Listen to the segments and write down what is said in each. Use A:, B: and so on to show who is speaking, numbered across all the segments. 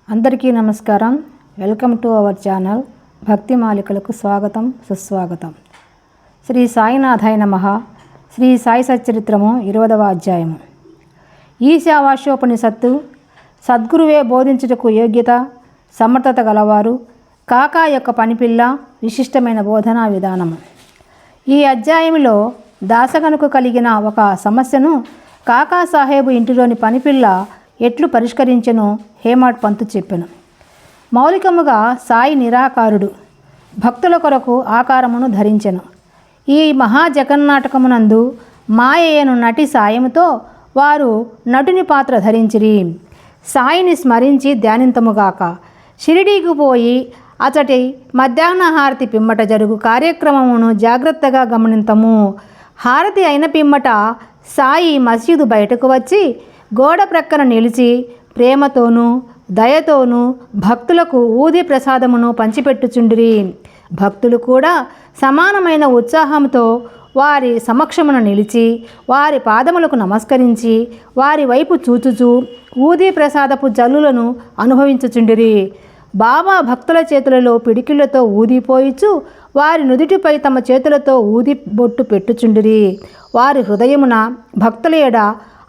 A: అందరికీ నమస్కారం. Welcome to our channel. భక్తి మాలికలకు స్వాగతం, సుస్వాగతం. శ్రీ సాయినాథాయ నమః. శ్రీ సాయి సచ్చరిత్రము 20వ అధ్యాయము. ఈశావాస్యోపనిషత్తు సద్గురువే బోధించుటకు యోగ్యత సమర్థత గలవారు, కాకా యొక్క పనిపిల్ల, విశిష్టమైన బోధనా విధానము. ఈ అధ్యాయంలో దాసగనుకు కలిగిన ఒక సమస్యను కాకా సాహేబు ఇంటిలోని పనిపిల్ల ఎట్లు పరిష్కరించెనో హేమాడ్ పంతు చెప్పెను. మౌలికముగా సాయి నిరాకారుడు, భక్తుల కొరకు ఆకారమును ధరించెను. ఈ మహా జగన్నాటకమునందు మాయయ్యను నటి సాయముతో వారు నటుని పాత్ర ధరించిరి. సాయిని స్మరించి ధ్యానింతముగాక. షిరిడీకి పోయి అతటి మధ్యాహ్న హారతి పిమ్మట జరుగు కార్యక్రమమును జాగ్రత్తగా గమనింతము. హారతి అయిన పిమ్మట సాయి మసీదు బయటకు వచ్చి గోడ ప్రక్కన నిలిచి ప్రేమతోనూ దయతోనూ భక్తులకు ఊది ప్రసాదమును పంచిపెట్టుచుండిరి. భక్తులు కూడా సమానమైన ఉత్సాహంతో వారి సమక్షమున నిలిచి వారి పాదములకు నమస్కరించి వారి వైపు చూచుచూ ఊది ప్రసాదపు జల్లులను అనుభవించుచుండిరి. బాబా భక్తుల చేతులలో పిడికిళ్లతో ఊదిపోయిచు వారి నుదుటిపై తమ చేతులతో ఊది బొట్టు పెట్టుచుండిరి. వారి హృదయమున భక్తుల ఎడ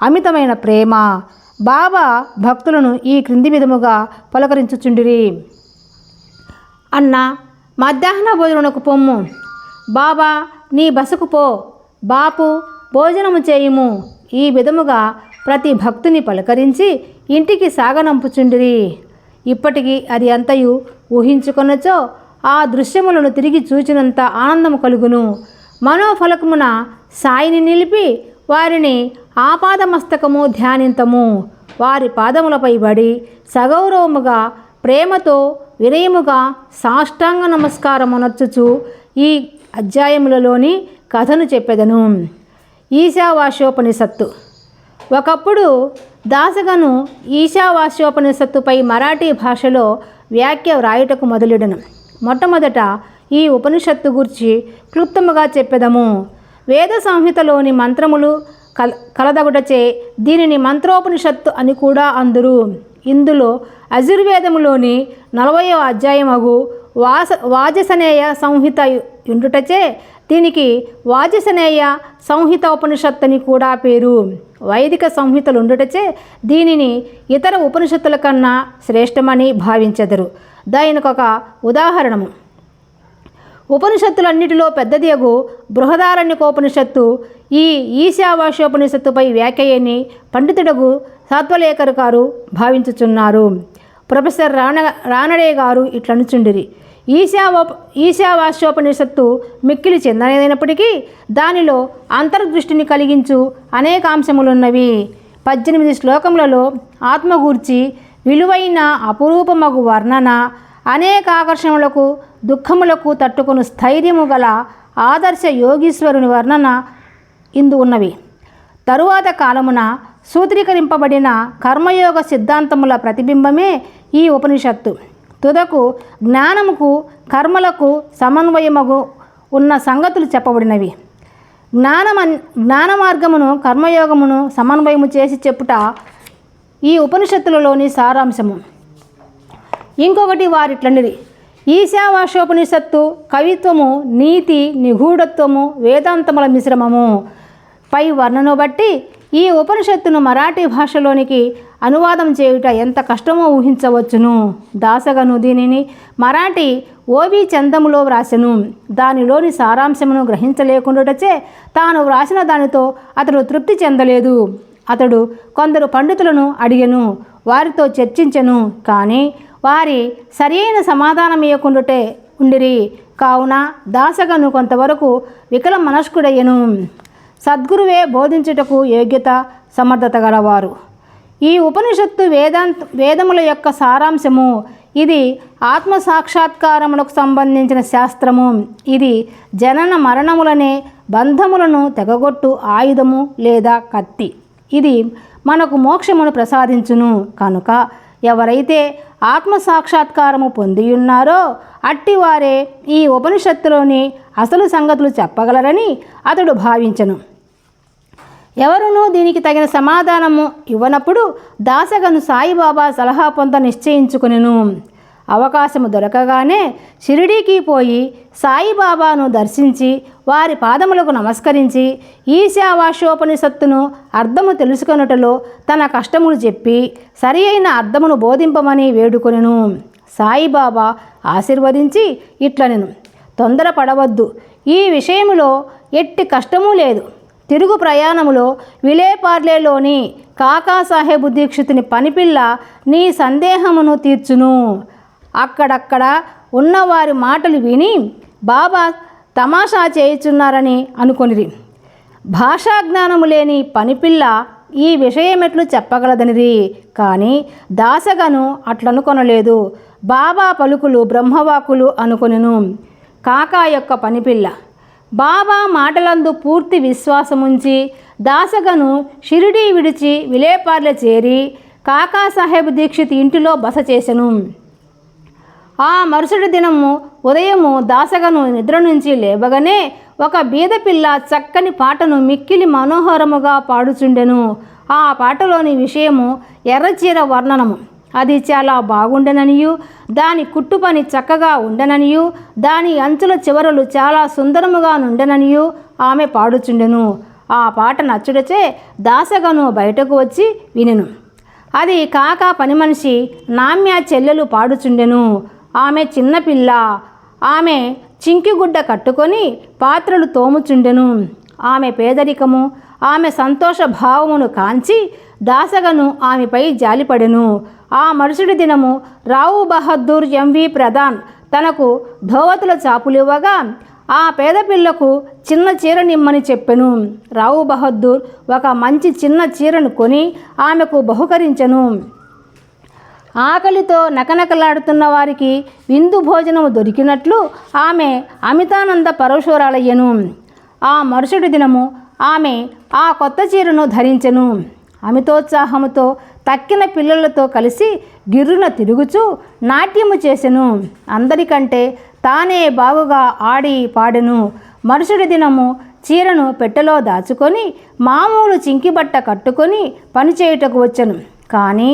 A: అమితమైన ప్రేమ. బాబా భక్తులను ఈ క్రింది విధముగా పలకరించుచుండిరి. అన్న, మధ్యాహ్న భోజనమునకు పొమ్ము. బాబా, నీ బసకు పో. బాపు, భోజనము చేయుము. ఈ విధముగా ప్రతి భక్తుని పలకరించి ఇంటికి సాగనంపుచుండిరి. ఇప్పటికీ అది అంతయు ఊహించుకొనచో ఆ దృశ్యములను తిరిగి చూచినంత ఆనందము కలుగును. మనోఫలకమున సాయిని నిలిపి వారిని ఆపాదమస్తకము ధ్యానింతము. వారి పాదములపై పడి సగౌరవముగా ప్రేమతో వినయముగా సాష్టాంగ నమస్కారమునర్చుచు ఈ అధ్యాయములలోని కథను చెప్పెదను. ఈశావాస్యోపనిషత్తు. ఒకప్పుడు దాసగను ఈశావాస్యోపనిషత్తుపై మరాఠీ భాషలో వ్యాఖ్య వ్రాయుటకు మొదలెడను. మొట్టమొదట ఈ ఉపనిషత్తు గురించి క్లుప్తముగా చెప్పెదము. వేద సంహితలోని మంత్రములు కలదగుటచే దీనిని మంత్రోపనిషత్తు అని కూడా అందురు. ఇందులో యజుర్వేదములోని 40వ అధ్యాయమగు వాజసనేయ సంహిత ఉండుటచే దీనికి వాజసనేయ సంహిత ఉపనిషత్తు అని కూడా పేరు. వైదిక సంహితలు ఉండుటచే దీనిని ఇతర ఉపనిషత్తుల కన్నా శ్రేష్టమని భావించెదరు. దానికి ఒక ఉదాహరణము. ఉపనిషత్తులన్నిటిలో పెద్దదియగు బృహదారణ్యకోపనిషత్తు ఈ ఈశావాస్యోపనిషత్తుపై వ్యాఖ్యని పండితుడగు సాత్వలేకర్ గారు భావించుచున్నారు. ప్రొఫెసర్ రానడే గారు ఇట్లనుచుండిరి. ఈశావాస్యోపనిషత్తు మిక్కిలి చెందనేదైనప్పటికీ దానిలో అంతర్దృష్టిని కలిగించు అనేకాంశములున్నవి. 18 శ్లోకములలో ఆత్మగూర్చి విలువైన అపురూపమగు వర్ణన, అనేక ఆకర్షణలకు దుఃఖములకు తట్టుకుని స్థైర్యము గల ఆదర్శ యోగీశ్వరుని వర్ణన ఇందు ఉన్నవి. తరువాత కాలమున సూత్రీకరింపబడిన కర్మయోగ సిద్ధాంతముల ప్రతిబింబమే ఈ ఉపనిషత్తు. తుదకు జ్ఞానముకు కర్మలకు సమన్వయమగు ఉన్న సంగతులు చెప్పబడినవి. జ్ఞాన మార్గమును కర్మయోగమును సమన్వయము చేసి చెప్పుట ఈ ఉపనిషత్తులలోని సారాంశము. ఇంకొకటి వారిట్లనిది. ఈశావాస్యోపనిషత్తు కవిత్వము, నీతి, నిగూఢత్వము, వేదాంతముల మిశ్రమము. పై వర్ణను బట్టి ఈ ఉపనిషత్తును మరాఠీ భాషలోనికి అనువాదం చేయుట ఎంత కష్టమో ఊహించవచ్చును. దాసగను దీనిని మరాఠీ ఓవి చందములో వ్రాసెను. దానిలోని సారాంశమును గ్రహించలేకుండాచే తాను వ్రాసిన దానితో అతడు తృప్తి చెందలేదు. అతడు కొందరు పండితులను అడిగెను, వారితో చర్చించెను. కానీ వారి సరియైన సమాధానం ఇవ్వకుండాటే ఉండిరి. కావున దాసగను కొంతవరకు వికల మనస్కుడయ్యను. సద్గురువే బోధించుటకు యోగ్యత సమర్థత గలవారు. ఈ ఉపనిషత్తు వేదముల యొక్క సారాంశము. ఇది ఆత్మసాక్షాత్కారములకు సంబంధించిన శాస్త్రము. ఇది జనన మరణములనే బంధములను తెగగొట్టు ఆయుధము లేదా కత్తి. ఇది మనకు మోక్షమును ప్రసాదించును. కనుక ఎవరైతే ఆత్మసాక్షాత్కారము పొందియున్నారో అట్టివారే ఈ ఉపనిషత్తులోని అసలు సంగతులు చెప్పగలరని అతడు భావించెను. ఎవరునూ దీనికి తగిన సమాధానము ఇవ్వనప్పుడు దాసగను సాయిబాబా సలహా పొంద నిశ్చయించుకునెను. అవకాశము దొరకగానే షిరిడీకి పోయి సాయిబాబాను దర్శించి వారి పాదములకు నమస్కరించి ఈశావాస్యోపనిషత్తును అర్థము తెలుసుకొనుటలో తన కష్టములు చెప్పి సరి అయిన అర్థమును బోధింపమని వేడుకొనెను. సాయిబాబా ఆశీర్వదించి ఇట్లనెను, తొందరపడవద్దు, ఈ విషయములో ఎట్టి కష్టమూ లేదు. తిరుగు ప్రయాణములో విలేపార్లేలోని కాకాసాహెబు దీక్షితుని పనిపిల్ల నీ సందేహమును తీర్చును. అక్కడక్కడ ఉన్నవారి మాటలు విని బాబా తమాషా చేయుచున్నారని అనుకొనిరి. భాషాజ్ఞానము లేని పనిపిల్ల ఈ విషయమెట్లు చెప్పగలదనిరి. కానీ దాసగను అట్లనుకొనలేదు. బాబా పలుకులు బ్రహ్మవాకులు అనుకొనెను. కాకా యొక్క పనిపిల్ల బాబా మాటలందు పూర్తి విశ్వాసముంచి దాసగను షిరిడీ విడిచి విలేపార్లె చేరి కాకాసాహెబ్ దీక్షిత్ ఇంటిలో బస చేసెను. ఆ మరుసటి దినము ఉదయము దాసగను నిద్ర నుంచి లేవగానే ఒక బీదపిల్ల చక్కని పాటను మిక్కిలి మనోహరముగా పాడుచుండెను. ఆ పాటలోని విషయము ఎర్రచీర వర్ణనము. అది చాలా బాగుండెననియు, దాని కుట్టు పని చక్కగా ఉండెననియు, దాని అంచుల చివరలు చాలా సుందరముగా నుండెననియు ఆమె పాడుచుండెను. ఆ పాట నచ్చుడచే దాసగను బయటకు వచ్చి వినెను. అది కాకా పని మనిషి నామ్య చెల్లెలు పాడుచుండెను. ఆమె చిన్నపిల్ల. ఆమె చింకిగుడ్డ కట్టుకొని పాత్రలు తోముచుండెను. ఆమె పేదరికము, ఆమె సంతోష భావమును కాంచి దాసగను ఆమెపై జాలిపడెను. ఆ మరుసటి దినము రావు బహద్దూర్ ఎంవి ప్రధాన్ తనకు ధోవతుల చాపులివ్వగా ఆ పేదపిల్లకు చిన్న చీర నిమ్మని చెప్పెను. రావు బహద్దూర్ ఒక మంచి చిన్న చీరను కొని ఆమెకు బహుకరించెను. ఆకలితో నకనకలాడుతున్న వారికి విందు భోజనము దొరికినట్లు ఆమె అమితానంద పరవశురాలయ్యెను. ఆ మరుసటి దినము ఆమె ఆ కొత్త చీరను ధరించెను. అమితోత్సాహముతో తక్కిన పిల్లలతో కలిసి గిర్రున తిరుగుచూ నాట్యము చేసెను. అందరికంటే తానే బాగుగా ఆడి పాడెను. మరుసటి దినము చీరను పెట్టెలో దాచుకొని మామూలు చింకిబట్ట కట్టుకొని పనిచేయుటకు వచ్చెను. కానీ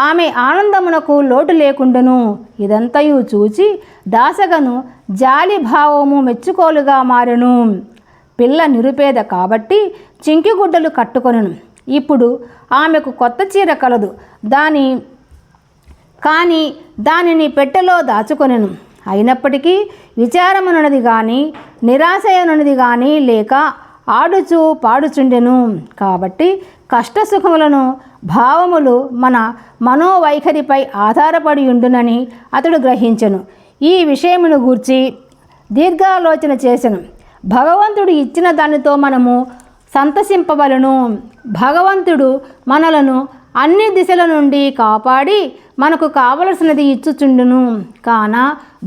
A: ఆమె ఆనందమునకు లోటు లేకుండెను. ఇదంతయు చూచి దాసగను జాలి భావము మెచ్చుకోలుగా మారెను. పిల్ల నిరుపేద కాబట్టి చింకిగుడ్డలు కట్టుకొనెను. ఇప్పుడు ఆమెకు కొత్త చీర కలదు. కానీ దానిని పెట్టెలో దాచుకొనెను. అయినప్పటికీ విచారమునది కానీ నిరాశయనున్నది కానీ లేక ఆడుచూ పాడుచుండెను. కాబట్టి కష్టసుఖములను భావములు మన మనోవైఖరిపై ఆధారపడి ఉండునని అతడు గ్రహించెను. ఈ విషయమును గూర్చి దీర్ఘాలోచన చేసెను. భగవంతుడు ఇచ్చిన దానితో మనము సంతసింపవలను. భగవంతుడు మనలను అన్ని దిశల నుండి కాపాడి మనకు కావలసినది ఇచ్చుచుండును. కాన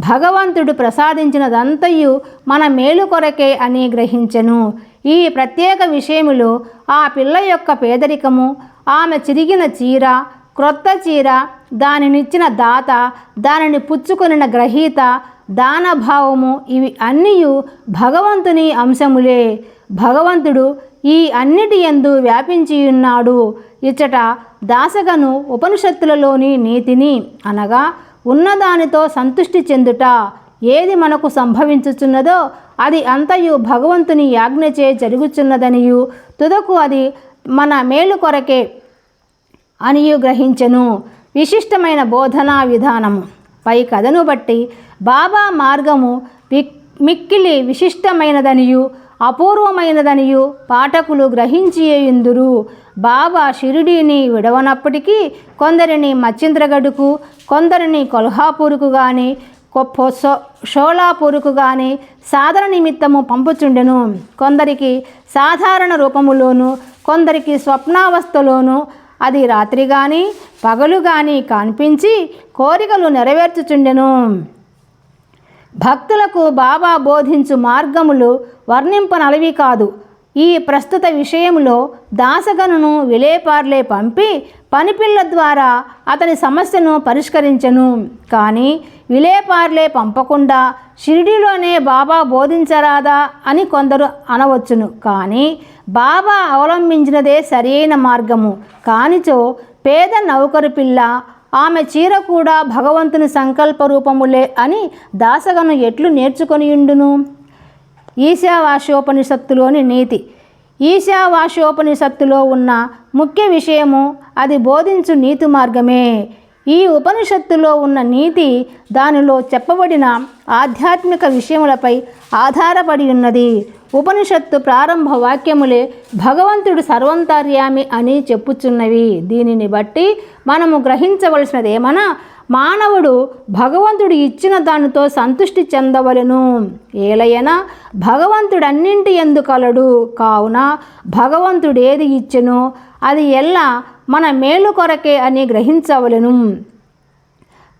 A: భగవంతుడు ప్రసాదించినదంతయు మన మేలు కొరకే అని గ్రహించెను. ఈ ప్రత్యేక విషయములో ఆ పిల్ల యొక్క పేదరికము, ఆమె చిరిగిన చీర, క్రొత్త చీర, దానినిచ్చిన దాత, దానిని పుచ్చుకొనిన గ్రహీత, దానభావము ఇవి అన్నీయు భగవంతుని అంశములే. భగవంతుడు ఈ అన్నిటి యందు వ్యాపించియున్నాడు. ఇచ్చట దాసగను ఉపనిషత్తులలోని నీతిని అనగా ఉన్నదానితో సంతుష్టి చెందుట, ఏది మనకు సంభవించుచున్నదో అది అంతయు భగవంతుని యాజ్ఞచే జరుగుచున్నదనియు తుదకు అది మన మేలు కొరకే అనియు గ్రహించెను. విశిష్టమైన బోధనా విధానము. పై కథను బట్టి బాబా మార్గము మిక్కిలి విశిష్టమైనదనియు అపూర్వమైనదనియు పాఠకులు గ్రహించియుందురు. బాబా షిరిడీని విడవనప్పటికీ కొందరిని మచ్చింద్రగఢ్కు, కొందరిని కొల్హాపూర్కు కానీ షోలాపూర్కు కానీ సాధన నిమిత్తము పంపుచుండెను. కొందరికి సాధారణ రూపములోను, కొందరికి స్వప్నావస్థలోను అది రాత్రి కానీ పగలు కానీ కనిపించి కోరికలు నెరవేర్చుచుండెను. భక్తులకు బాబా బోధించు మార్గములు వర్ణింపనలవి కాదు. ఈ ప్రస్తుత విషయంలో దాసగనును విలేపార్లే పంపి పనిపిల్ల ద్వారా అతని సమస్యను పరిష్కరించెను. కానీ విలేపార్లే పంపకుండా షిరిడీలోనే బాబా బోధించరాదా అని కొందరు అనవచ్చును. కానీ బాబా అవలంబించినదే సరైన మార్గము. కానిచో పేద నౌకరు పిల్ల ఆమె చీర కూడా భగవంతుని సంకల్ప రూపములే అని దాసగను ఎట్లు నేర్చుకొనియుండును? ఈశావాస్యోపనిషత్తులోని నీతి. ఈశావాస్యోపనిషత్తులో ఉన్న ముఖ్య విషయము అది బోధించు నీతి మార్గమే. ఈ ఉపనిషత్తులో ఉన్న నీతి దానిలో చెప్పబడిన ఆధ్యాత్మిక విషయములపై ఆధారపడి ఉన్నది. ఉపనిషత్తు ప్రారంభ వాక్యములే భగవంతుడు సర్వంతర్యామి అని చెప్పుచున్నవి. దీనిని బట్టి మనము గ్రహించవలసినదేమన్నా మానవుడు భగవంతుడు ఇచ్చిన దానితో సంతృష్టి చెందవలెను. ఏలయన భగవంతుడన్నింటి యందు కలడు. కావున భగవంతుడు ఏది ఇచ్చెనో అది ఎల్లా మన మేలు కొరకే అని గ్రహించవలెను.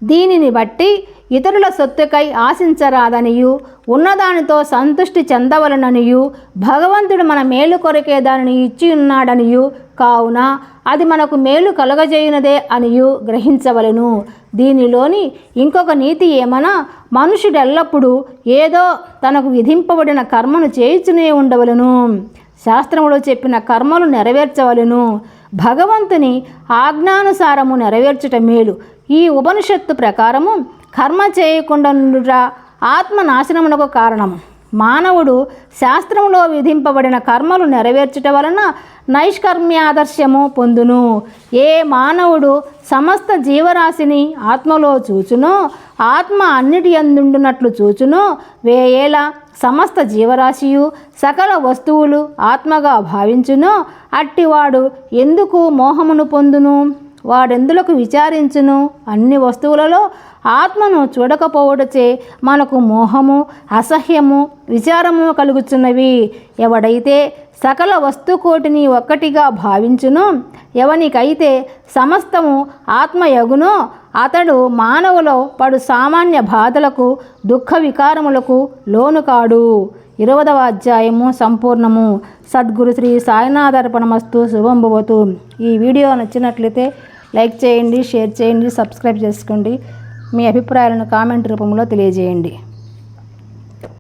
A: దీనిని బట్టి ఇతరుల సొత్తుకై ఆశించరాదనియు ఉన్నదానితో సంతృష్టి చెందవలననియు భగవంతుడు మన మేలు కొరకే దానిని ఇచ్చి ఉన్నాడనియు కావున అది మనకు మేలు కలగజేయునదే అనియు గ్రహించవలెను. దీనిలోని ఇంకొక నీతి ఏమన్నా మనుషుడెల్లప్పుడూ ఏదో తనకు విధింపబడిన కర్మను చేయుచునే ఉండవలెను. శాస్త్రములో చెప్పిన కర్మలు నెరవేర్చవలెను. భగవంతుని ఆజ్ఞానుసారము నెరవేర్చుట మేలు. ఈ ఉపనిషత్తు ప్రకారము కర్మ చేయకుండా నుండుట ఆత్మనాశనమునకు కారణము. మానవుడు శాస్త్రంలో విధింపబడిన కర్మలు నెరవేర్చుట వలన నైష్కర్మ్యాదర్శము పొందును. ఏ మానవుడు సమస్త జీవరాశిని ఆత్మలో చూచునో ఆత్మ అన్నిటి యందుండునట్లు చూచునో వేయేల సమస్త జీవరాశియు సకల వస్తువులు ఆత్మగా భావించునో అట్టివాడు ఎందుకు మోహమును పొందును? వాడెందులకు విచారించును? అన్ని వస్తువులలో ఆత్మను చూడకపోవడచే మనకు మోహము, అసహ్యము, విచారము కలుగుచున్నవి. ఎవడైతే సకల వస్తుకోటిని ఒక్కటిగా భావించునో ఎవనికైతే సమస్తము ఆత్మయగునో అతడు మానవులో పడు సామాన్య బాధలకు దుఃఖ వికారములకు లోను కాడు. 20వ అధ్యాయము సంపూర్ణము. సద్గురు శ్రీ సాయినాథార్పణమస్తు. శుభం భవతు. ఈ వీడియో నచ్చినట్లయితే లైక్ చేయండి, షేర్ చేయండి, సబ్స్క్రైబ్ చేసుకోండి. మీ అభిప్రాయాలను కామెంట్ రూపంలో తెలియజేయండి.